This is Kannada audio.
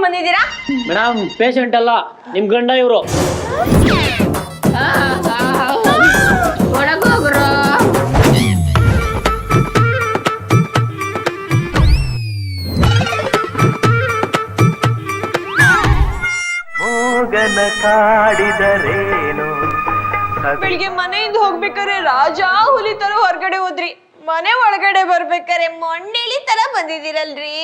ಬಂದಿದ್ದೀರಾ? ಮೇಡಮ್ ಪೇಷಂಟ್ ಅಲ್ಲ ನಿಮ್ ಗಂಡ ಇವರು. ಒಳಗೋಗ್ರು. ಮೂಗನ ಕಾಡಿದರೇನು ಬೆಳಿಗ್ಗೆ ಮನೆಯಿಂದ ಹೋಗ್ಬೇಕಾದ್ರೆ ರಾಜ ಹುಲಿ ತರ ಹೊರಗಡೆ ಹೋದ್ರಿ, ಮನೆ ಒಳಗಡೆ ಬರ್ಬೇಕಾರೆ ಮೊಂಡೇಳಿ ತರ ಬಂದಿದ್ದೀರಲ್ರಿ.